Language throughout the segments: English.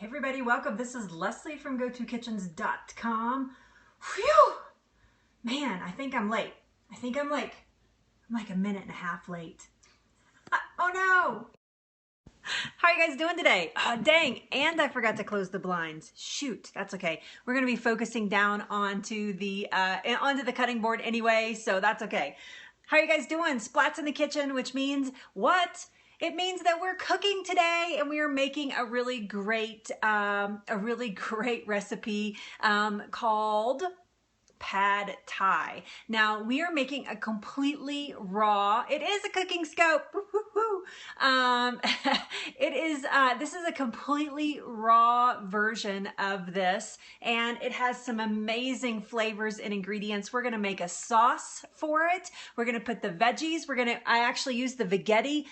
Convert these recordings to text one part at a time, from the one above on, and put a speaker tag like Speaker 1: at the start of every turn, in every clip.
Speaker 1: Hey everybody, welcome. This is Leslie from GoToKitchens.com. Whew! Man, I think I'm late. I'm like a minute and a half late. Oh no! How are you guys doing today? Oh, dang, and I forgot to close the blinds. Shoot, that's okay. We're gonna be focusing down onto the cutting board anyway, so that's okay. How are you guys doing? Splats in the kitchen, which means what? It means that we're cooking today and we are making a really great recipe called Pad Thai. Now we are making a completely raw, it is a cooking scope. This is a completely raw version of this, and it has some amazing flavors and ingredients. We're gonna make a sauce for it. We're gonna put the veggies. I actually used the veggetti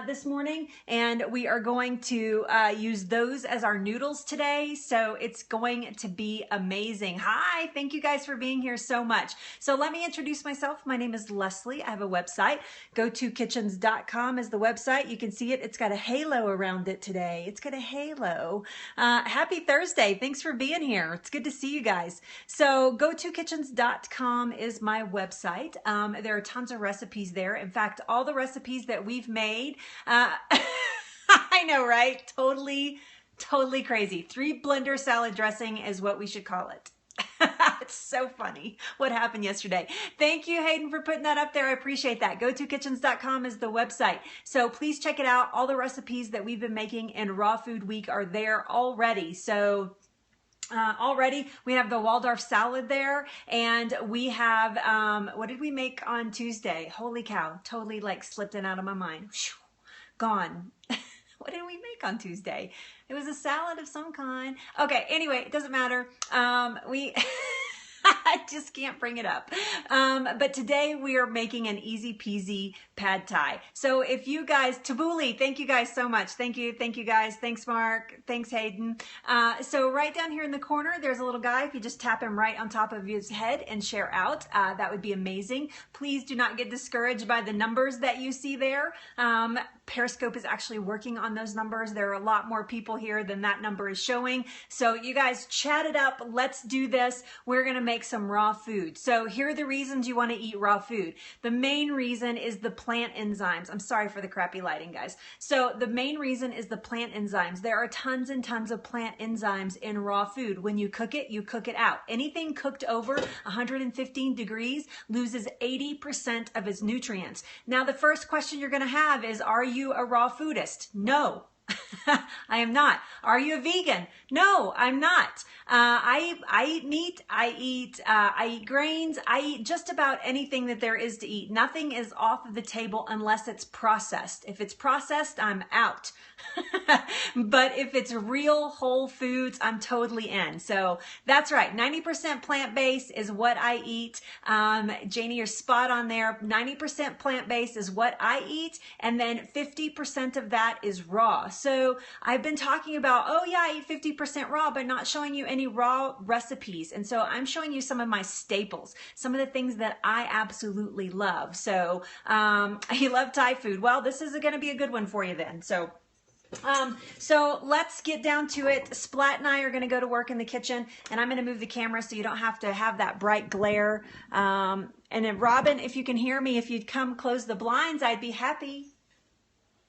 Speaker 1: this morning, and we are going to use those as our noodles today. So it's going to be amazing. Hi, thank you guys for being here so much. So let me introduce myself. My name is Leslie. I have a website. GoToKitchens.com is the website. You can see it. It's got a halo around it today. It's got a halo. Happy Thursday. Thanks for being here. It's good to see you guys. So GoToKitchens.com is my website. There are tons of recipes there. In fact, all the recipes that we've made, I know, right? Totally crazy. 3 blender salad dressing is what we should call it. It's so funny what happened yesterday. Thank you, Hayden, for putting that up there. I appreciate that. GoToKitchens.com is the website. So please check it out. All the recipes that we've been making in Raw Food Week are there already. So already we have the Waldorf salad there, and we have, what did we make on Tuesday? Holy cow, totally like slipped it out of my mind. Whew, gone. What did we make on Tuesday? It was a salad of some kind. Okay, anyway, it doesn't matter. I just can't bring it up. But today we are making an easy peasy pad thai. So if you guys, Tabuli, thank you guys so much. Thank you guys. Thanks, Mark. Thanks, Hayden. So right down here in the corner, there's a little guy. If you just tap him right on top of his head and share out, that would be amazing. Please do not get discouraged by the numbers that you see there. Periscope is actually working on those numbers. There are a lot more people here than that number is showing. So you guys chat it up. Let's do this. We're going to make some raw food. So here are the reasons you want to eat raw food. The main reason is the plant enzymes. I'm sorry for the crappy lighting, guys. So the main reason is the plant enzymes. There are tons and tons of plant enzymes in raw food. When you cook it out. Anything cooked over 115 degrees loses 80% of its nutrients. Now, the first question you're going to have is, are you a raw foodist? No. I am not. Are you a vegan? No, I'm not. I eat meat. I eat grains. I eat just about anything that there is to eat. Nothing is off of the table unless it's processed. If it's processed, I'm out. But if it's real whole foods, I'm totally in. So that's right. 90% plant-based is what I eat. Janie, you're spot on there. 90% plant-based is what I eat. And then 50% of that is raw. So I've been talking about, oh yeah, I eat 50% raw, but not showing you any raw recipes. And so I'm showing you some of my staples, some of the things that I absolutely love. So you love Thai food. Well, this is going to be a good one for you then. So let's get down to it. Splat and I are going to go to work in the kitchen, and I'm going to move the camera so you don't have to have that bright glare. And then Robin, if you can hear me, if you'd come close the blinds, I'd be happy.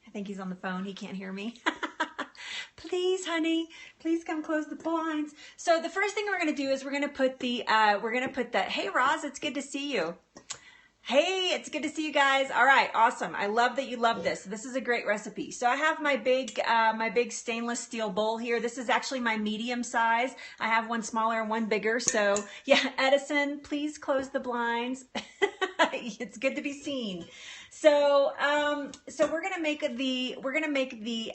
Speaker 1: I think he's on the phone. He can't hear me. Please, honey, please come close the blinds. So the first thing we're going to do is we're going to put the, hey, Roz, it's good to see you. Hey, it's good to see you guys. All right, awesome. I love that you love this. This is a great recipe. So I have my big stainless steel bowl here. This is actually my medium size. I have one smaller and one bigger. So yeah, Edison, please close the blinds. It's good to be seen. So we're gonna make the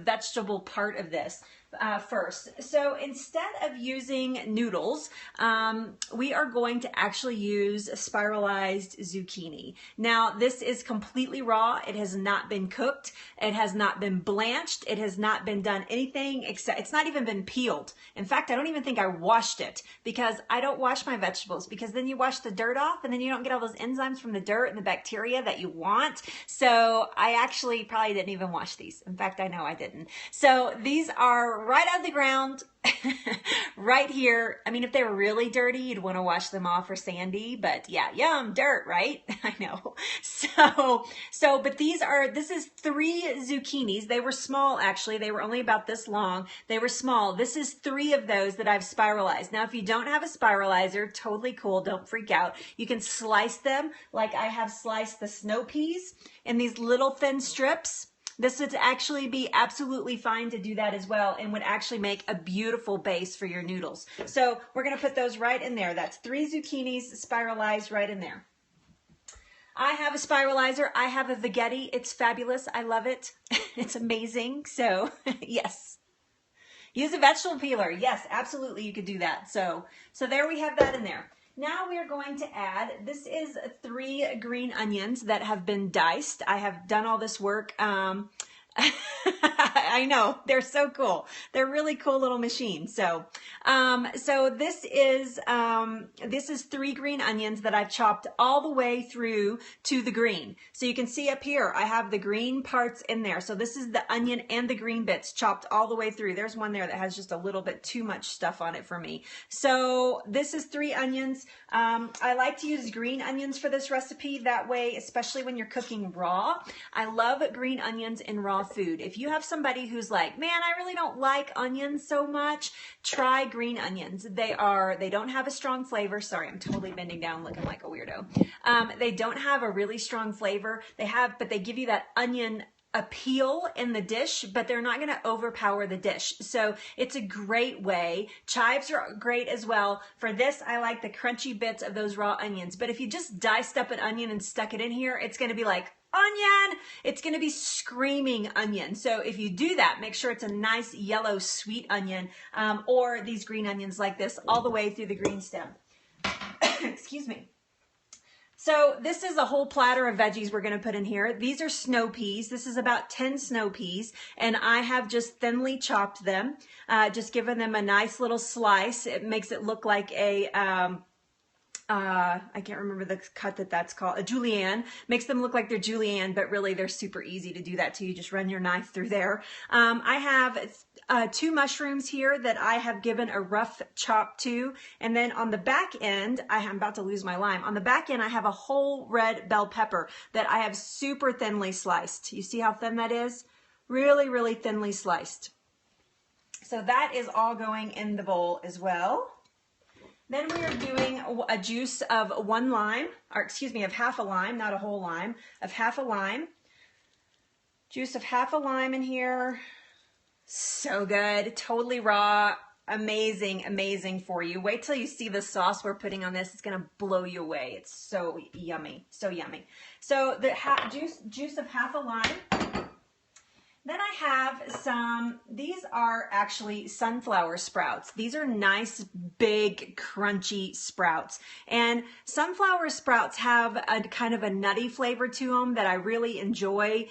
Speaker 1: vegetable part of this first. So instead of using noodles, we are going to actually use spiralized zucchini. Now, this is completely raw. It has not been cooked. It has not been blanched. It has not been done anything except, it's not even been peeled. In fact, I don't even think I washed it, because I don't wash my vegetables, because then you wash the dirt off and then you don't get all those enzymes enzymes from the dirt and the bacteria that you want. So I actually probably didn't even wash these. In fact, I know I didn't. So these are right out of the ground, right here. I mean, if they were really dirty, you'd want to wash them off or sandy, but yeah, yum, dirt, right? I know. But this is 3 zucchinis. They were small, actually. They were only about this long. They were small. This is 3 of those that I've spiralized. Now, if you don't have a spiralizer, totally cool. Don't freak out. You can slice them like I have sliced the snow peas in these little thin strips. This would actually be absolutely fine to do that as well and would actually make a beautiful base for your noodles. So we're going to put those right in there. That's 3 zucchinis spiralized right in there. I have a spiralizer. I have a Veggetti. It's fabulous. I love it. It's amazing. So yes. Use a vegetable peeler. Yes, absolutely. You could do that. So there we have that in there. Now we are going to add, this is 3 green onions that have been diced. I have done all this work. I know, they're so cool. They're really cool little machines. So this is 3 green onions that I've chopped all the way through to the green. So you can see up here, I have the green parts in there. So this is the onion and the green bits chopped all the way through. There's one there that has just a little bit too much stuff on it for me. So this is 3 onions. I like to use green onions for this recipe. That way, especially when you're cooking raw, I love green onions in raw food. If you have somebody who's like, man, I really don't like onions so much, try green onions. They don't have a strong flavor. Sorry, I'm totally bending down looking like a weirdo. They don't have a really strong flavor. But they give you that onion appeal in the dish, but they're not going to overpower the dish. So it's a great way. Chives are great as well. For this, I like the crunchy bits of those raw onions. But if you just diced up an onion and stuck it in here, it's going to be like, onion! It's going to be screaming onion. So if you do that, make sure it's a nice yellow sweet onion, or these green onions like this all the way through the green stem. Excuse me. So this is a whole platter of veggies we're going to put in here. These are snow peas. This is about 10 snow peas, and I have just thinly chopped them, just given them a nice little slice. It makes it look like a I can't remember the cut that's called, a julienne. Makes them look like they're julienne, but really they're super easy to do that too. You just run your knife through there. I have 2 mushrooms here that I have given a rough chop to. And then on the back end, I'm about to lose my lime. On the back end, I have a whole red bell pepper that I have super thinly sliced. You see how thin that is? Really, really thinly sliced. So that is all going in the bowl as well. Then we are doing a juice of 1 lime, or excuse me, of half a lime, not a whole lime, of half a lime. Juice of half a lime in here. So good, totally raw, amazing, amazing for you. Wait till you see the sauce we're putting on this. It's gonna blow you away. It's so yummy, so yummy. So the juice of half a lime. Then I have these are actually sunflower sprouts. These are nice, big, crunchy sprouts. And sunflower sprouts have a kind of a nutty flavor to them that I really enjoy.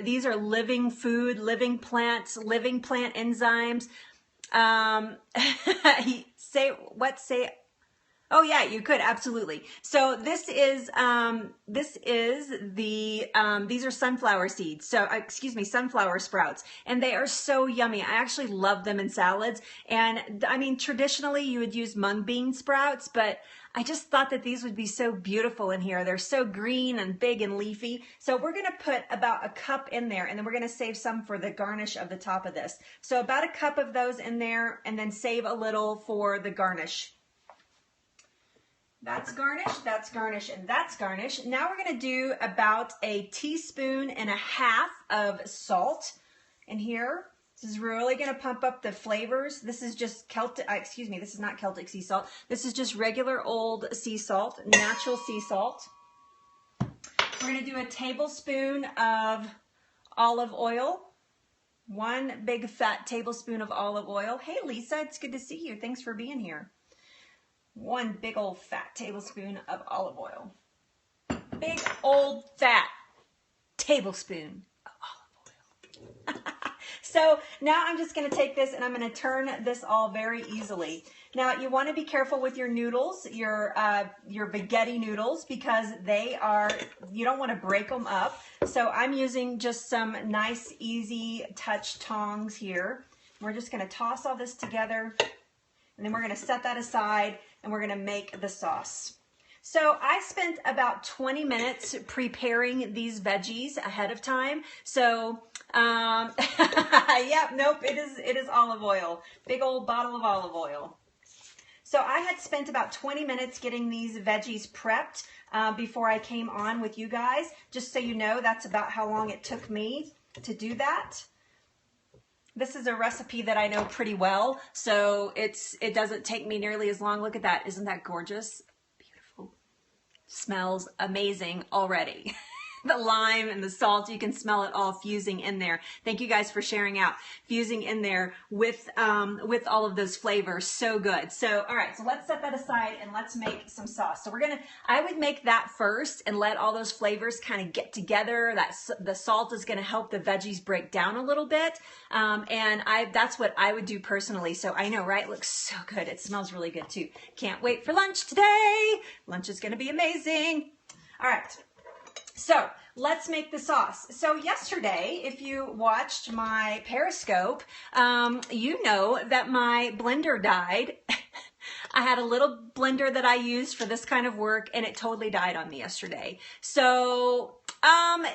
Speaker 1: These are living food, living plants, living plant enzymes. Oh yeah, you could, absolutely. So this is these are sunflower seeds. So, excuse me, sunflower sprouts. And they are so yummy. I actually love them in salads. And I mean, traditionally you would use mung bean sprouts, but I just thought that these would be so beautiful in here. They're so green and big and leafy. So we're gonna put about a cup in there, and then we're gonna save some for the garnish of the top of this. So about a cup of those in there, and then save a little for the garnish. That's garnish, and that's garnish. Now we're gonna do about a 1.5 teaspoons of salt in here. This is really gonna pump up the flavors. This is just this is not Celtic sea salt. This is just regular old sea salt, natural sea salt. We're gonna do a tablespoon of olive oil. 1 big fat tablespoon of olive oil. Hey Lisa, it's good to see you. Thanks for being here. 1 big old fat tablespoon of olive oil. Big old fat tablespoon of olive oil. So now I'm just going to take this and I'm going to turn this all very easily. Now you want to be careful with your noodles, your spaghetti noodles, because you don't want to break them up. So I'm using just some nice easy touch tongs here. We're just going to toss all this together, and then we're going to set that aside, and we're going to make the sauce. So I spent about 20 minutes preparing these veggies ahead of time. So, yep, nope, it is olive oil. Big old bottle of olive oil. So I had spent about 20 minutes getting these veggies prepped before I came on with you guys. Just so you know, that's about how long it took me to do that. This is a recipe that I know pretty well, so it doesn't take me nearly as long. Look at that. Isn't that gorgeous? Smells amazing already. The lime and the salt, you can smell it all fusing in there. Thank you guys for sharing out. Fusing in there with all of those flavors. So good. So, all right, so let's set that aside and let's make some sauce. So I would make that first and let all those flavors kind of get together. The salt is going to help the veggies break down a little bit. And that's what I would do personally. So I know, right? It looks so good. It smells really good too. Can't wait for lunch today. Lunch is going to be amazing. All right. So let's make the sauce. So yesterday, if you watched my Periscope, you know that my blender died. I had a little blender that I used for this kind of work, and it totally died on me yesterday. So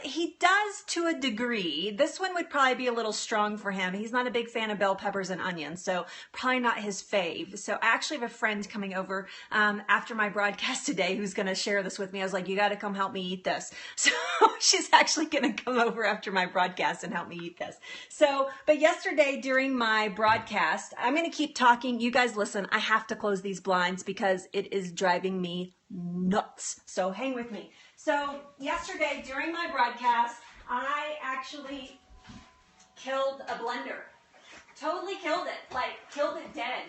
Speaker 1: he does to a degree. This one would probably be a little strong for him. He's not a big fan of bell peppers and onions, so probably not his fave. So I actually have a friend coming over after my broadcast today who's going to share this with me. I was like, you got to come help me eat this. So she's actually going to come over after my broadcast and help me eat this. So, but yesterday during my broadcast, I'm going to keep talking. You guys listen, I have to close these blinds because it is driving me nuts. So hang with me. So yesterday during my broadcast, I actually killed a blender. Totally killed it. Like killed it dead.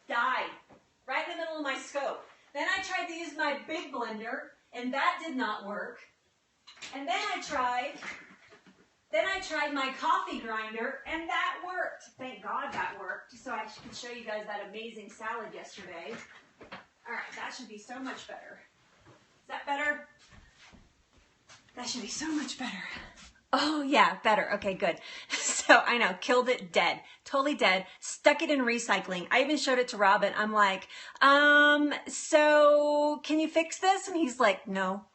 Speaker 1: Died. Right in the middle of my scope. Then I tried to use my big blender and that did not work. And then I tried my coffee grinder and that worked. Thank God that worked. So I could show you guys that amazing salad yesterday. All right, that should be so much better. Is that better? That should be so much better. Oh yeah, better. Okay, good. So I know, killed it dead, totally dead, stuck it in recycling. I even showed it to Robin. I'm like, so can you fix this? And he's like, no.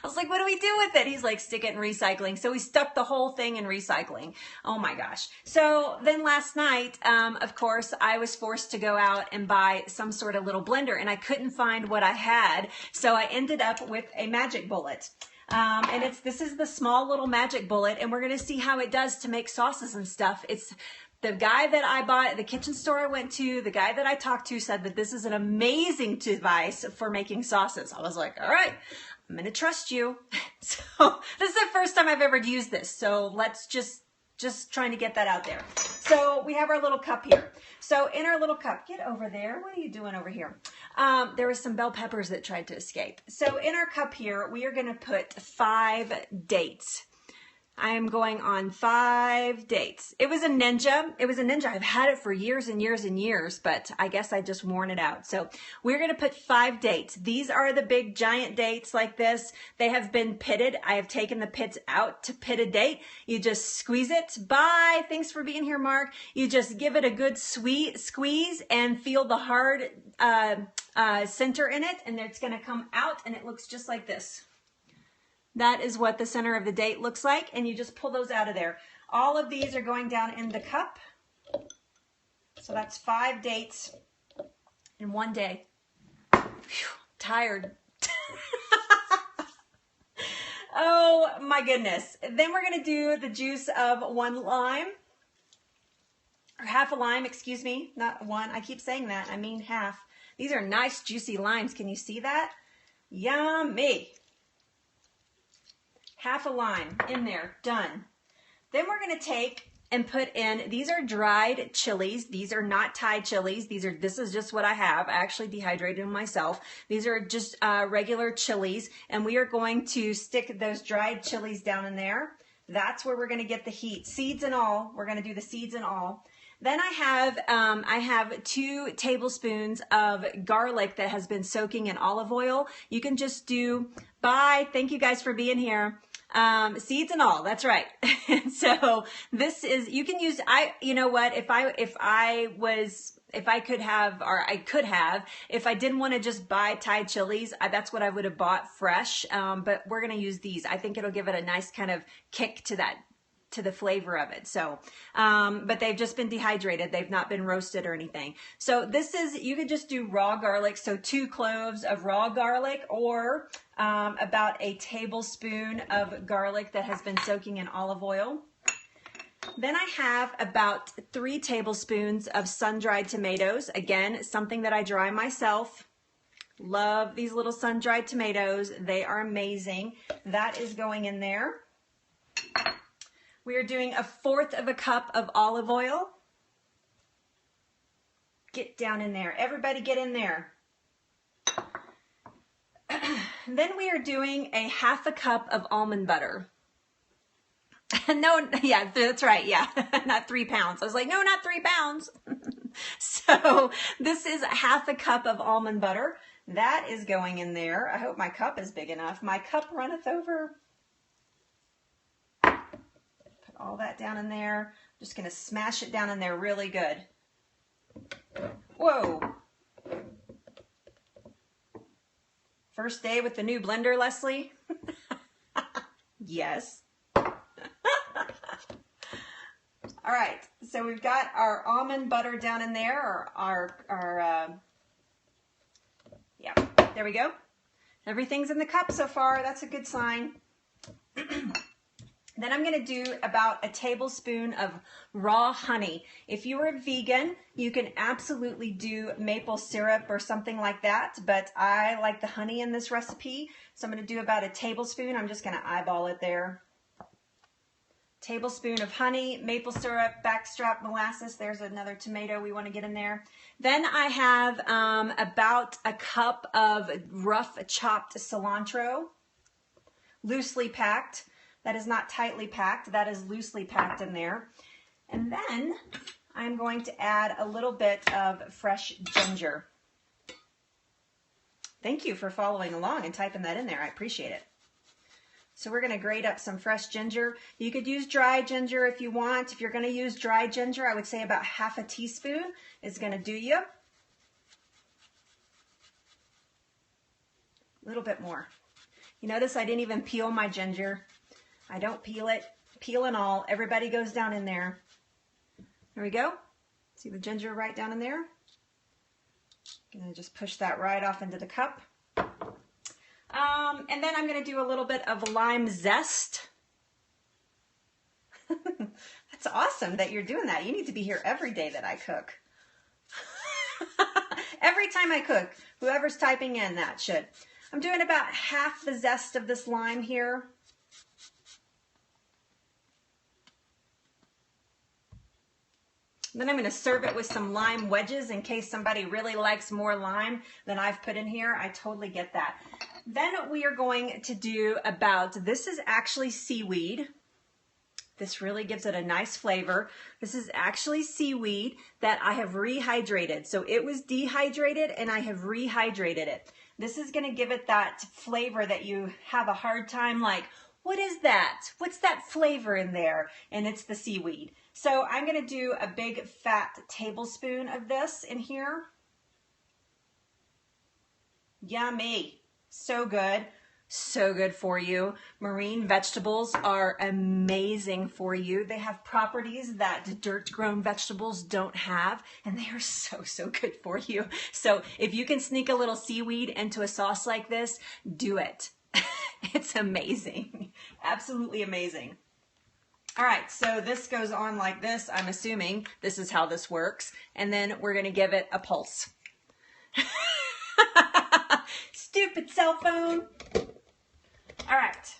Speaker 1: I was like, what do we do with it? He's like, stick it in recycling. So we stuck the whole thing in recycling. Oh my gosh. So then last night, of course, I was forced to go out and buy some sort of little blender and I couldn't find what I had. So I ended up with a magic bullet. And this is the small little magic bullet and we're going to see how it does to make sauces and stuff. It's the guy that I bought at the kitchen store I went to, the guy that I talked to said that this is an amazing device for making sauces. I was like, all right. I'm going to trust you. So this is the first time I've ever used this. So let's just trying to get that out there. So we have our little cup here. So in our little cup, get over there. What are you doing over here? There were some bell peppers that tried to escape. So in our cup here, we are going to put 5 dates. I am going on 5 dates. It was a Ninja. It was a Ninja. I've had it for years and years and years, but I guess I just worn it out. So we're going to put 5 dates. These are the big giant dates like this. They have been pitted. I have taken the pits out to pit a date. You just squeeze it. Bye. Thanks for being here, Mark. You just give it a good sweet squeeze and feel the hard center in it, and it's going to come out, and it looks just like this. That is what the center of the date looks like, and you just pull those out of there. All of these are going down in the cup. So that's 5 dates in one day. Whew, tired. Oh my goodness. Then we're going to do the juice of 1 lime. Or half a lime, excuse me. Not 1. I keep saying that. I mean half. These are nice juicy limes. Can you see that? Yummy. Half a lime in there, done. Then we're going to take and put in, these are dried chilies. These are not Thai chilies. This is just what I have. I actually dehydrated them myself. These are just regular chilies, and we are going to stick those dried chilies down in there. That's where we're going to get the heat. Seeds and all. We're going to do the seeds and all. Then I have 2 tablespoons of garlic that has been soaking in olive oil. You can just do, bye, thank you guys for being here. Seeds and all, that's right. So this is, you can use, you know what, if I could have, if I didn't want to just buy Thai chilies, that's what I would have bought fresh. But we're going to use these. I think it'll give it a nice kind of kick to that, to the flavor of it. So, but they've just been dehydrated. They've not been roasted or anything. So this is, you could just do raw garlic. So 2 cloves of raw garlic, or about a tablespoon of garlic that has been soaking in olive oil. Then I have about 3 tablespoons of sun-dried tomatoes. Again, something that I dry myself. Love these little sun-dried tomatoes. They are amazing. That is going in there. We are doing 1/4 cup of olive oil. Get down in there. Everybody get in there. Then we are doing 1/2 cup of almond butter. No, yeah, that's right. Yeah, not 3 pounds. I was like, no, not 3 pounds. So this is 1/2 cup of almond butter. That is going in there. I hope my cup is big enough. My cup runneth over. All that down in there. I'm just going to smash it down in there really good. Whoa. First day with the new blender, Leslie? Yes. All right, so we've got our almond butter down in there, or yeah, there we go. Everything's in the cup so far. That's a good sign. Then I'm going to do about a tablespoon of raw honey. If you are a vegan, you can absolutely do maple syrup or something like that, but I like the honey in this recipe, so I'm going to do about a tablespoon. I'm just going to eyeball it there. Tablespoon of honey, maple syrup, backstrap molasses. There's another tomato we want to get in there. Then I have about a cup of rough chopped cilantro, loosely packed. That is not tightly packed, that is loosely packed in there. And then I'm going to add a little bit of fresh ginger. Thank you for following along and typing that in there, I appreciate it. So we're gonna grate up some fresh ginger. You could use dry ginger if you want. If you're gonna use dry ginger, I would say about 1/2 teaspoon is gonna do you. A little bit more. You notice I didn't even peel my ginger. I don't peel it, peel and all. Everybody goes down in there. There we go. See the ginger right down in there? Gonna just push that right off into the cup. And then I'm gonna do a little bit of lime zest. That's awesome that you're doing that. You need to be here every day that I cook. Every time I cook, whoever's typing in that should. I'm doing about 1/2 the zest of this lime here. Then I'm going to serve it with some lime wedges in case somebody really likes more lime than I've put in here. I totally get that. Then we are going to do about, this is actually seaweed. This really gives it a nice flavor. This is actually seaweed that I have rehydrated. So it was dehydrated and I have rehydrated it. This is going to give it that flavor that you have a hard time like, what is that? What's that flavor in there? And it's the seaweed. So I'm going to do a big fat tablespoon of this in here. Yummy. So good. So good for you. Marine vegetables are amazing for you. They have properties that dirt-grown vegetables don't have, and they are so, so good for you. So if you can sneak a little seaweed into a sauce like this, do it. It's amazing. Absolutely amazing. All right, so this goes on like this. I'm assuming this is how this works. And then we're going to give it a pulse. Stupid cell phone. All right.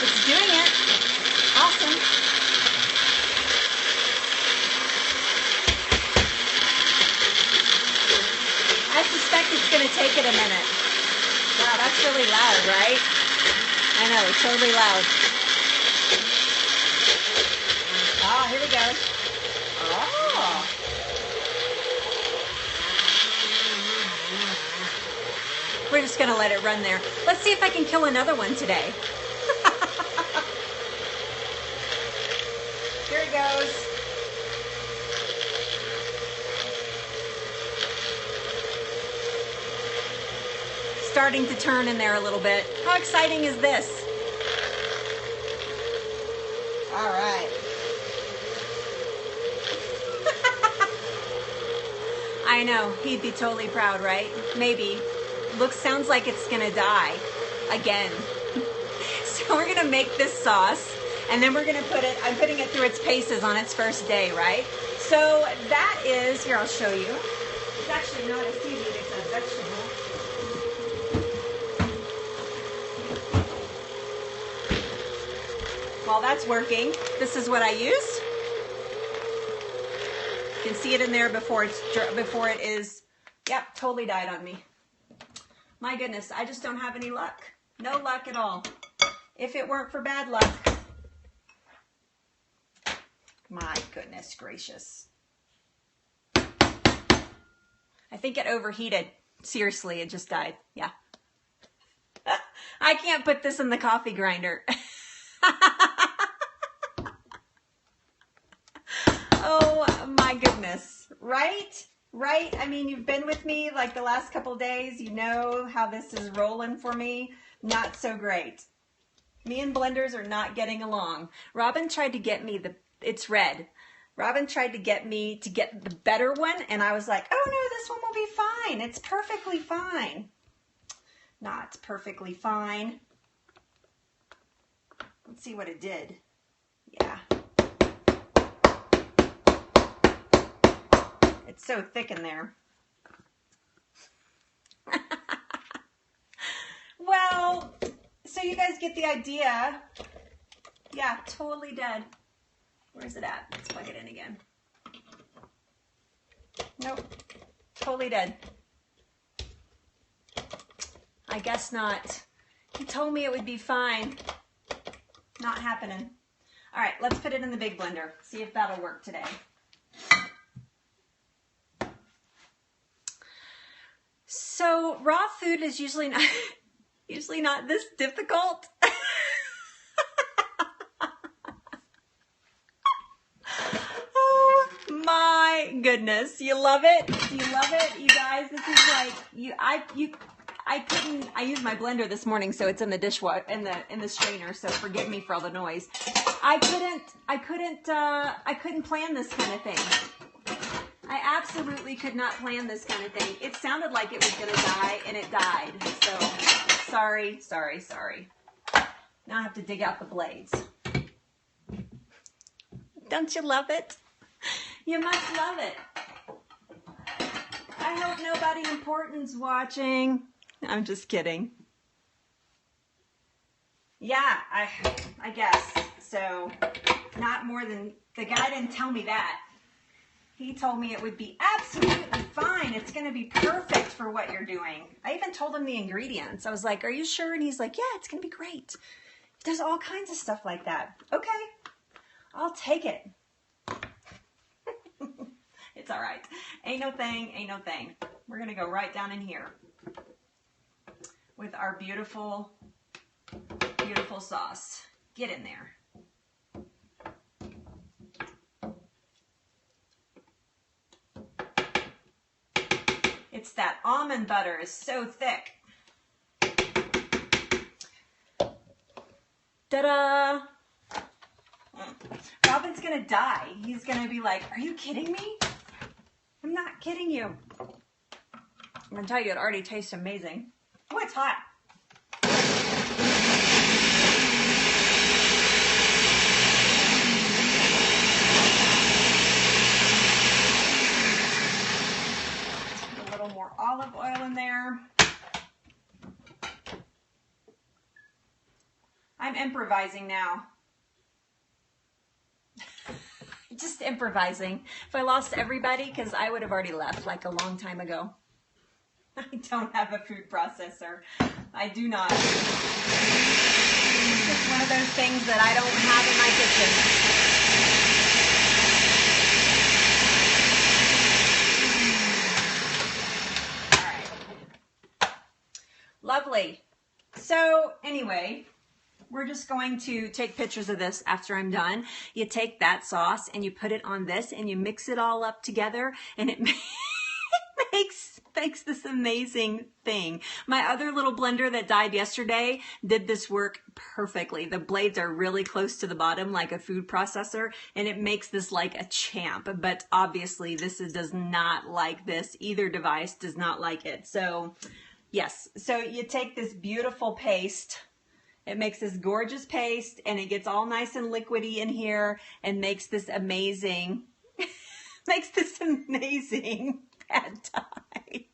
Speaker 1: It's doing it. Awesome. I suspect it's going to take it a minute. God, That's really loud, right? I know, totally loud. Oh, here we go. Oh. We're just gonna let it run there. Let's see if I can kill another one today. Here it goes. Starting to turn in there a little bit. How exciting is this? All right. I know, he'd be totally proud, right? Maybe. Sounds like it's gonna die again. So we're gonna make this sauce, and then we're gonna I'm putting it through its paces on its first day, right? So that is, here I'll show you. It's actually not a seaweed, it's a vegetable. While that's working, this is what I use. You can see it in there before it is, yep, totally died on me. My goodness, I just don't have any luck. No luck at all. If it weren't for bad luck. My goodness gracious. I think it overheated. Seriously, it just died. Yeah. I can't put this in the coffee grinder. Oh my goodness. Right? Right? I mean, you've been with me like the last couple of days. You know how this is rolling for me. Not so great. Me and blenders are not getting along. Robin tried to get me it's red. Robin tried to get me to get the better one, and I was like, oh no, this one will be fine. It's perfectly fine. Not perfectly fine. Let's see what it did. Yeah. It's so thick in there. Well, so you guys get the idea. Yeah, totally dead. Where's it at? Let's plug it in again. Nope, totally dead. I guess not. He told me it would be fine. Not happening. All right, let's put it in the big blender. See if that'll work today. So raw food is usually not this difficult. Oh my goodness, you love it? You love it, you guys? This is like I used my blender this morning, so it's in the dishwasher in the strainer. So forgive me for all the noise. I couldn't plan this kind of thing. I absolutely could not plan this kind of thing. It sounded like it was going to die, and it died. So, sorry. Now I have to dig out the blades. Don't you love it? You must love it. I hope nobody important's watching. I'm just kidding. Yeah, I guess. So, not more than, the guy didn't tell me that. He told me it would be absolutely fine. It's going to be perfect for what you're doing. I even told him the ingredients. I was like, are you sure? And he's like, yeah, it's going to be great. He does all kinds of stuff like that. Okay, I'll take it. It's all right. Ain't no thing, ain't no thing. We're going to go right down in here with our beautiful, beautiful sauce. Get in there. It's that almond butter is so thick. Ta-da! Robin's gonna die. He's gonna be like, are you kidding me? I'm not kidding you. I'm gonna tell you, it already tastes amazing. Oh, it's hot. More olive oil in there. I'm improvising now. Just improvising. If I lost everybody, because I would have already left like a long time ago. I don't have a food processor. I do not. It's just one of those things that I don't have in my kitchen. All right. Lovely. So anyway, we're just going to take pictures of this after I'm done. You take that sauce and you put it on this and you mix it all up together, and it makes this amazing thing. My other little blender that died yesterday did this work perfectly. The blades are really close to the bottom like a food processor, and it makes this like a champ. But obviously this does not like this. Either device does not like it. So yes, so you take this beautiful paste. It makes this gorgeous paste, and it gets all nice and liquidy in here and makes this amazing, pad thai.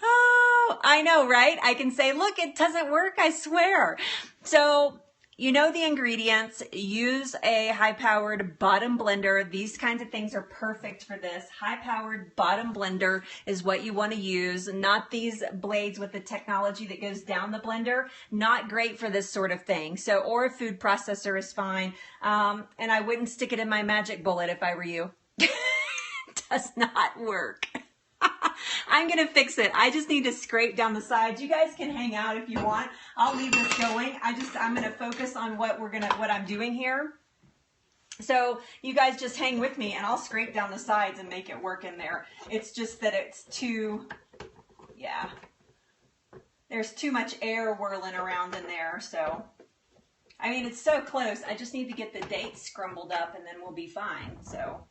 Speaker 1: Oh, I know, right? I can say, look, it doesn't work, I swear. So, you know the ingredients. Use a high-powered bottom blender. These kinds of things are perfect for this. High-powered bottom blender is what you want to use, not these blades with the technology that goes down the blender. Not great for this sort of thing. So, or a food processor is fine. And I wouldn't stick it in my magic bullet if I were you. It does not work. I'm going to fix it. I just need to scrape down the sides. You guys can hang out if you want. I'll leave this going. I'm going to focus on what I'm doing here. So you guys just hang with me, and I'll scrape down the sides and make it work in there. It's just that it's too, yeah, there's too much air whirling around in there. So, I mean, it's so close. I just need to get the dates scrambled up, and then we'll be fine. So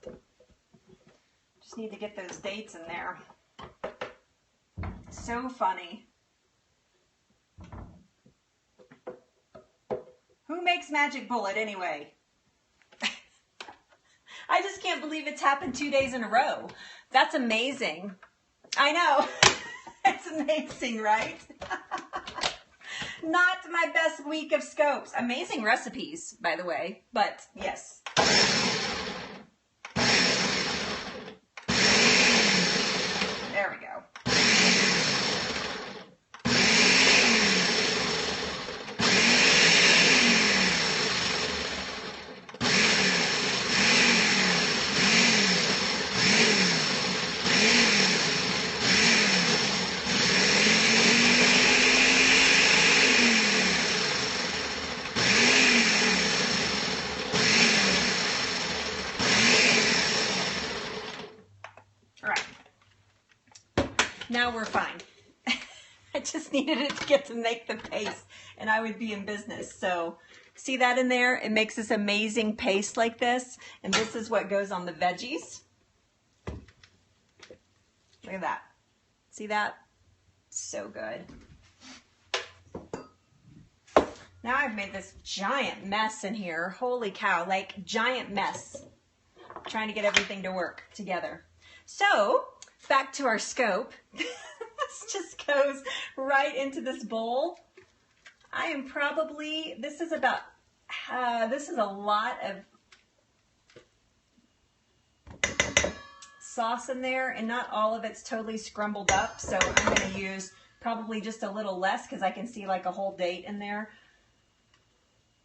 Speaker 1: just need to get those dates in there. So funny. Who makes Magic Bullet anyway? I just can't believe it's happened 2 days in a row. That's amazing. I know. It's amazing, right? Not my best week of scopes. Amazing recipes, by the way, but yes. There we go. Now we're fine. I just needed it to get to make the paste, and I would be in business. So see that in there? It makes this amazing paste like this, and this is what goes on the veggies. Look at that. See that? So good. Now I've made this giant mess in here. Holy cow, like giant mess. Trying to get everything to work together. So back to our scope. This just goes right into this bowl. I am probably, this is about, this is a lot of sauce in there, and not all of it's totally scrambled up. So I'm going to use probably just a little less, because I can see like a whole date in there.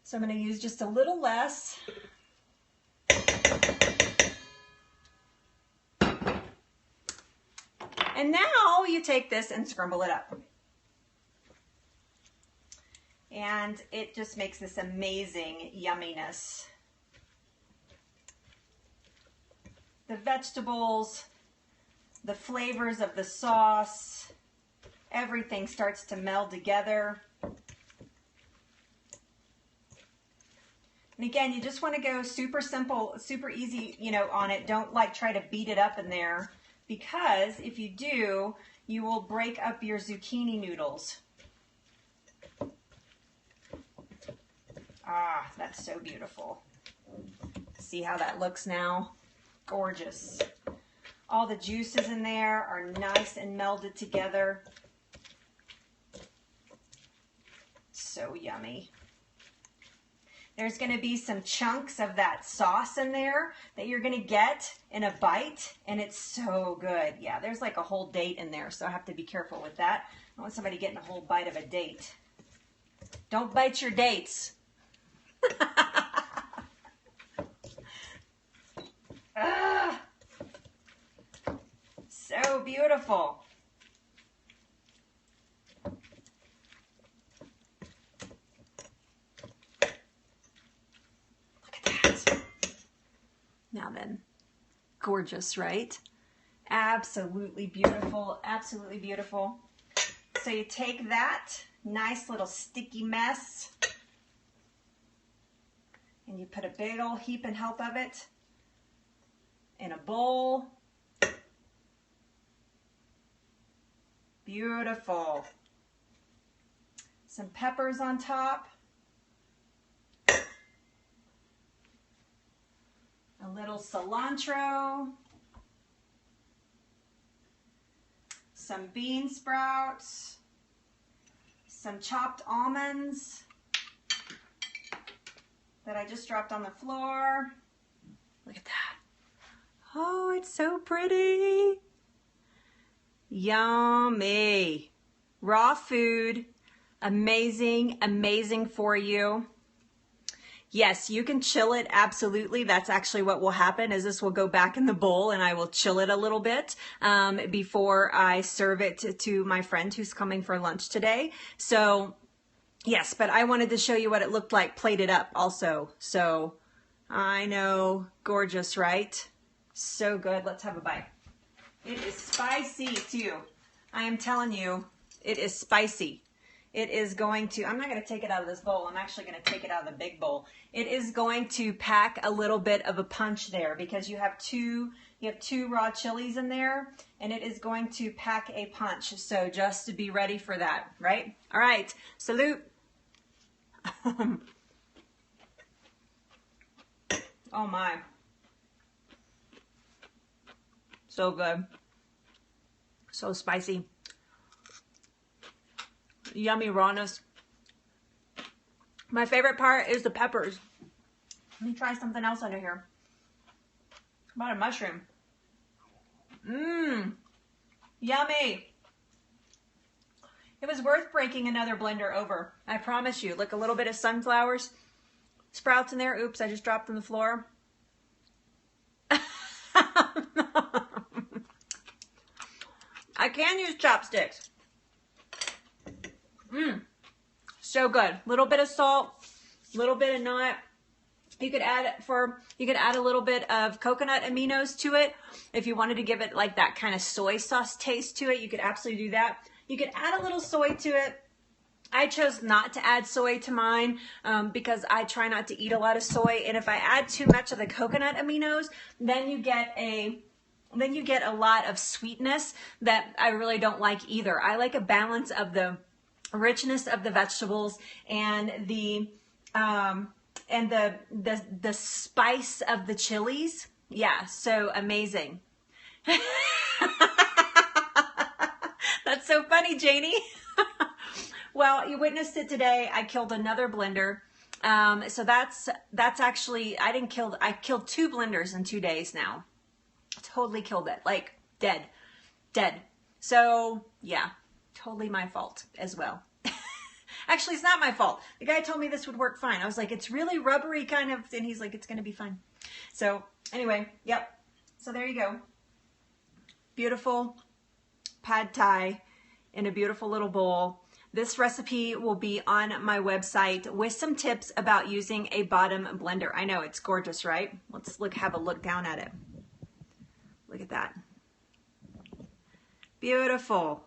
Speaker 1: So I'm going to use just a little less. And now you take this and scramble it up. And it just makes this amazing yumminess. The vegetables, the flavors of the sauce, everything starts to meld together. And again, you just want to go super simple, super easy, you know, on it. Don't like try to beat it up in there, because if you do, you will break up your zucchini noodles. Ah, that's so beautiful. See how that looks now? Gorgeous. All the juices in there are nice and melded together. So yummy. There's going to be some chunks of that sauce in there that you're going to get in a bite, and it's so good. Yeah, there's like a whole date in there, so I have to be careful with that. I don't want somebody getting a whole bite of a date. Don't bite your dates. Ah, so beautiful. Now then, gorgeous, right? Absolutely beautiful, absolutely beautiful. So you take that nice little sticky mess and you put a big old heap and help of it in a bowl. Beautiful. Some peppers on top. A little cilantro, some bean sprouts, some chopped almonds that I just dropped on the floor. Look at that. Oh, it's so pretty. Yummy. Raw food. Amazing, amazing for you. Yes, you can chill it, absolutely. That's actually what will happen is this will go back in the bowl and I will chill it a little bit before I serve it to my friend who's coming for lunch today. So yes, but I wanted to show you what it looked like plated up also. So I know, gorgeous, right? So good. Let's have a bite. It is spicy too. I am telling you, it is spicy. It is going to, I'm not going to take it out of this bowl. I'm actually going to take it out of the big bowl. It is going to pack a little bit of a punch there because you have two raw chilies in there and it is going to pack a punch. So just to be ready for that, right? All right, salute. Oh my. So good. So spicy. Yummy rawness. My favorite part is the peppers. Let me try something else under here. How about a mushroom? Mmm. Yummy. It was worth breaking another blender over. I promise you. Look, a little bit of sunflowers, sprouts in there. Oops, I just dropped on the floor. I can use chopsticks. Mmm, so good. Little bit of salt, little bit of nut. You could add a little bit of coconut aminos to it if you wanted to give it like that kind of soy sauce taste to it. You could absolutely do that. You could add a little soy to it. I chose not to add soy to mine because I try not to eat a lot of soy, and if I add too much of the coconut aminos, then you get a lot of sweetness that I really don't like either. I like a balance of the richness of the vegetables and the spice of the chilies. Yeah, so amazing. That's so funny, Janie. Well, you witnessed it today. I killed another blender. So that's actually, I killed 2 blenders in 2 days now. Totally killed it, like dead. So yeah, totally my fault as well. Actually, it's not my fault. The guy told me this would work fine. I was like, it's really rubbery kind of, and he's like, it's gonna be fine. So anyway, yep. So there you go. Beautiful pad thai in a beautiful little bowl. This recipe will be on my website with some tips about using a bottom blender. I know, it's gorgeous, right? Let's have a look down at it. Look at that. Beautiful.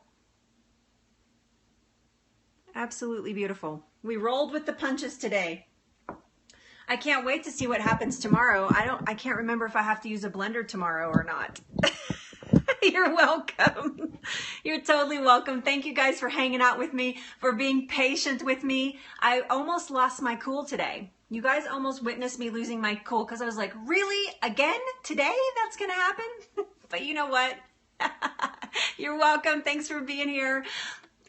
Speaker 1: Absolutely beautiful. We rolled with the punches today. I can't wait to see what happens tomorrow. I can't remember if I have to use a blender tomorrow or not. You're welcome. You're totally welcome. Thank you guys for hanging out with me, for being patient with me. I almost lost my cool today. You guys almost witnessed me losing my cool because I was like, really? Again? Today? That's going to happen? But you know what? You're welcome. Thanks for being here.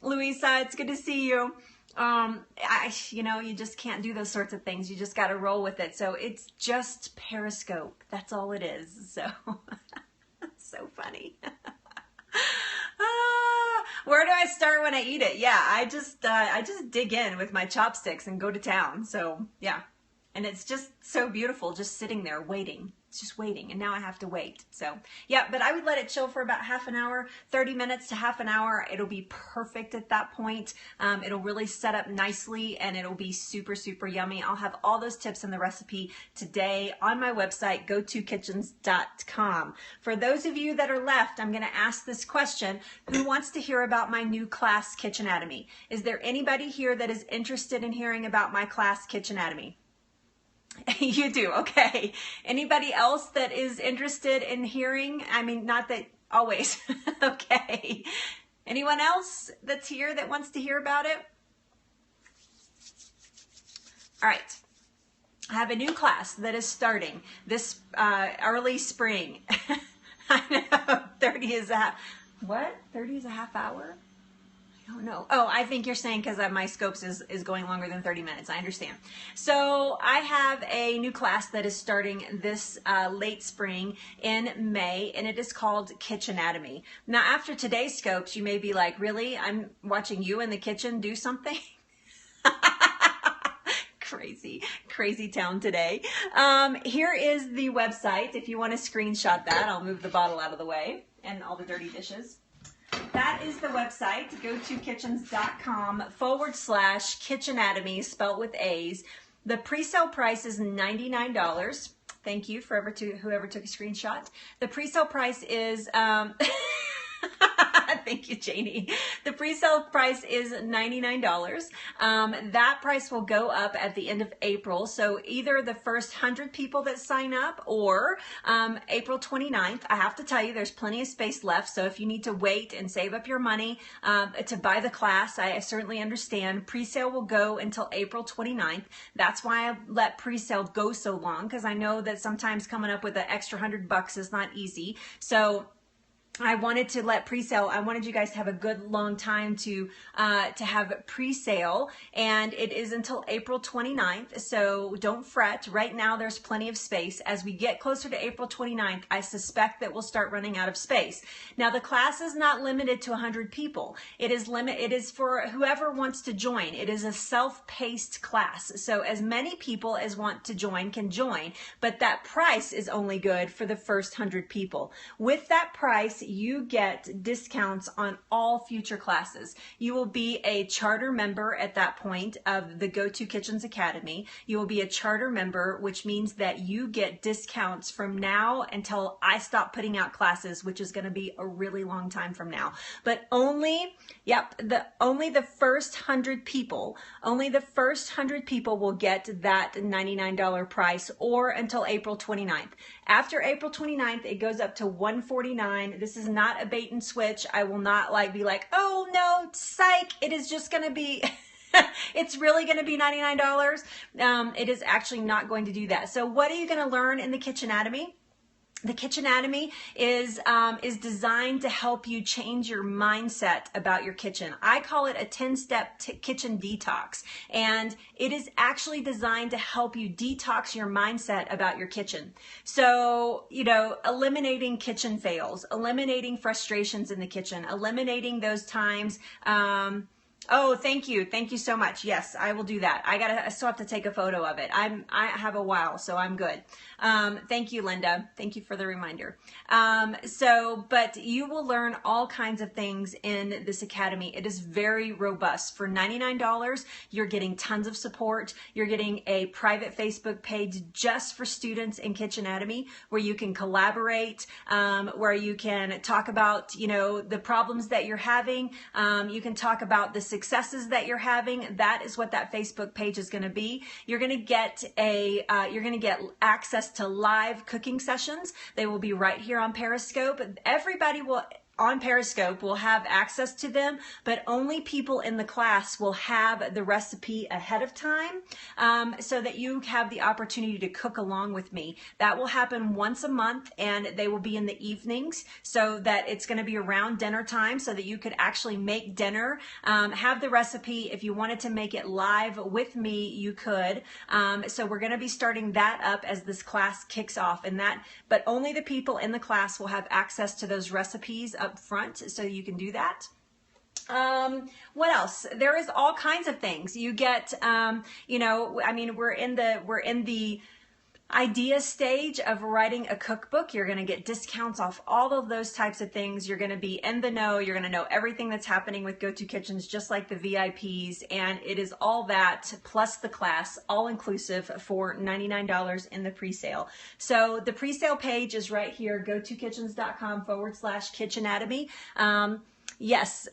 Speaker 1: Louisa, it's good to see you. you just can't do those sorts of things. You just got to roll with it. So it's just Periscope. That's all it is. So so funny. Where do I start when I eat it? Yeah, I just dig in with my chopsticks and go to town. So yeah, and it's just so beautiful, just sitting there waiting. It's just waiting, and now I have to wait. So yeah, but I would let it chill for about half an hour, 30 minutes to half an hour. It'll be perfect at that point. It'll really set up nicely, and it'll be super, super yummy. I'll have all those tips in the recipe today on my website, go2kitchens.com. For those of you that are left, I'm gonna ask this question: who wants to hear about my new class, Kitchenatomy? Is there anybody here that is interested in hearing about my class, Kitchenatomy? You do, okay. Anybody else that is interested in hearing? I mean, not that always, okay. Anyone else that's here that wants to hear about it? All right. I have a new class that is starting this early spring. I know, 30 is a half hour? I don't know. Oh, I think you're saying because my scopes is going longer than 30 minutes. I understand. So I have a new class that is starting this late spring in May, and it is called Kitchenatomy. Now, after today's scopes, you may be like, really? I'm watching you in the kitchen do something? Crazy town today. Here is the website. If you want to screenshot that, I'll move the bottle out of the way and all the dirty dishes. That is the website, go2kitchens.com/kitchenatomy, spelled with A's. The pre-sale price is $99. Thank you for whoever took a screenshot. The pre-sale price is, thank you, Janie. The pre-sale price is $99. That price will go up at the end of April. So either the first 100 people that sign up or April 29th. I have to tell you, there's plenty of space left. So if you need to wait and save up your money to buy the class, I certainly understand. Pre-sale will go until April 29th. That's why I let pre-sale go so long, because I know that sometimes coming up with an extra $100 is not easy. So I wanted to let pre-sale, I wanted you guys to have a good long time to have pre-sale, and it is until April 29th, so don't fret. Right now there's plenty of space. As we get closer to April 29th, I suspect that we'll start running out of space. Now the class is not limited to 100 people. It is for whoever wants to join. It is a self-paced class, so as many people as want to join can join, but that price is only good for the first 100 people. With that price, you get discounts on all future classes. You will be a charter member at that point of the Go-To Kitchens Academy. You will be a charter member, which means that you get discounts from now until I stop putting out classes, which is going to be a really long time from now. But only the first 100 people, will get that $99 price, or until April 29th. After April 29th, it goes up to $149. This is not a bait and switch. I will not be like, oh no, psych, it is just going to be, it's really going to be $99. It is actually not going to do that. So what are you going to learn in the Kitchenatomy? The Kitchenatomy is designed to help you change your mindset about your kitchen. I call it a 10-step kitchen detox, and it is actually designed to help you detox your mindset about your kitchen. So, eliminating kitchen fails, eliminating frustrations in the kitchen, eliminating those times. Oh, thank you. Thank you so much. Yes, I will do that. I still have to take a photo of it. I have a while, so I'm good. Thank you, Linda. Thank you for the reminder. But you will learn all kinds of things in this academy. It is very robust. For $99, you're getting tons of support. You're getting a private Facebook page just for students in Kitchenatomy, where you can collaborate, where you can talk about, the problems that you're having. You can talk about the successes that you're having. That is what that Facebook page is going to be. You're going to get access to live cooking sessions. They will be right here on Periscope. on Periscope will have access to them, but only people in the class will have the recipe ahead of time, so that you have the opportunity to cook along with me. That will happen once a month, and they will be in the evenings, so that it's going to be around dinner time, so that you could actually make dinner, have the recipe. If you wanted to make it live with me, you could. So we're going to be starting that up as this class kicks off, but only the people in the class will have access to those recipes up front, so you can do that. What else? There is all kinds of things. You get, you know, I mean, we're in the idea stage of writing a cookbook. You're going to get discounts off all of those types of things. You're going to be in the know. You're going to know everything that's happening with Go-To Kitchens, just like the VIPs. And it is all that plus the class, all inclusive, for $99 in the pre-sale. So the pre-sale page is right here, gotokitchens.com/kitchenatomy. Yes,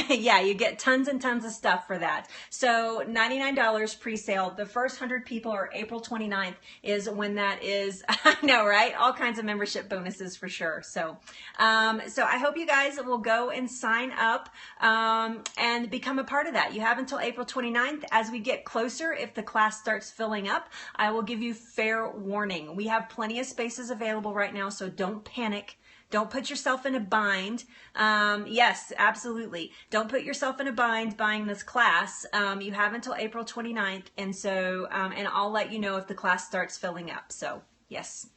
Speaker 1: yeah, you get tons and tons of stuff for that. So $99 pre-sale. The first 100 people, or April 29th, is when that is. I know, right? All kinds of membership bonuses for sure. So I hope you guys will go and sign up and become a part of that. You have until April 29th. As we get closer, if the class starts filling up, I will give you fair warning. We have plenty of spaces available right now, so don't panic. Don't put yourself in a bind. Yes, absolutely. Don't put yourself in a bind buying this class. You have until April 29th, and so and I'll let you know if the class starts filling up. So yes.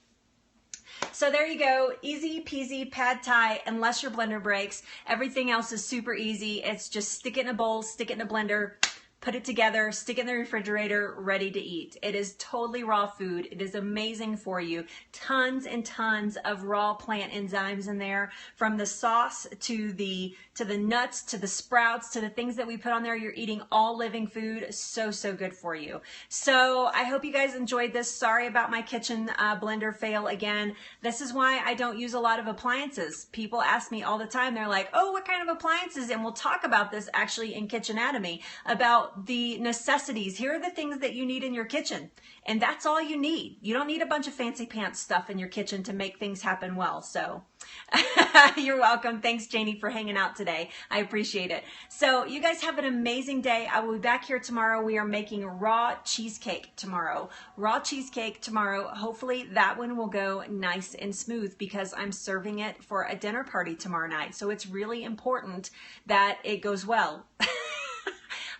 Speaker 1: So there you go, easy peasy pad thai, unless your blender breaks. Everything else is super easy. It's just stick it in a bowl, stick it in a blender, put it together, stick it in the refrigerator, ready to eat. It is totally raw food. It is amazing for you. Tons and tons of raw plant enzymes in there, from the sauce to the nuts, to the sprouts, to the things that we put on there. You're eating all living food. So, so good for you. So I hope you guys enjoyed this. Sorry about my kitchen blender fail again. This is why I don't use a lot of appliances. People ask me all the time. They're like, oh, what kind of appliances? And we'll talk about this actually in Kitchenatomy, about the necessities. Here are the things that you need in your kitchen, and that's all you need. You don't need a bunch of fancy pants stuff in your kitchen to make things happen well. So you're welcome. Thanks, Janie, for hanging out today. I appreciate it. So you guys have an amazing day. I will be back here tomorrow. We are making raw cheesecake tomorrow. Raw cheesecake tomorrow. Hopefully that one will go nice and smooth, because I'm serving it for a dinner party tomorrow night. So it's really important that it goes well.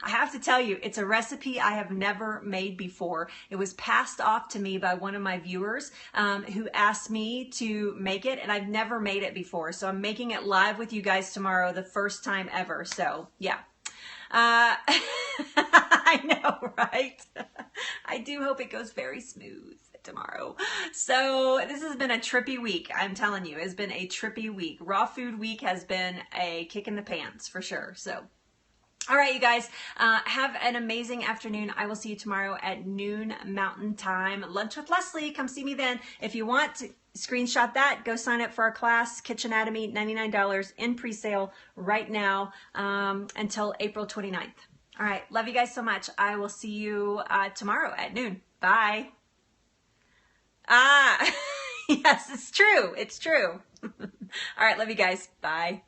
Speaker 1: I have to tell you, it's a recipe I have never made before. It was passed off to me by one of my viewers who asked me to make it, and I've never made it before. So I'm making it live with you guys tomorrow, the first time ever. So yeah. I know, right? I do hope it goes very smooth tomorrow. So this has been a trippy week. I'm telling you, it's been a trippy week. Raw food week has been a kick in the pants for sure. So all right, you guys, have an amazing afternoon. I will see you tomorrow at noon Mountain Time. Lunch with Leslie. Come see me then. If you want to screenshot that, go sign up for our class, Kitchenatomy, $99 in pre-sale right now until April 29th. All right, love you guys so much. I will see you tomorrow at noon. Bye. Yes, it's true. It's true. All right, love you guys. Bye.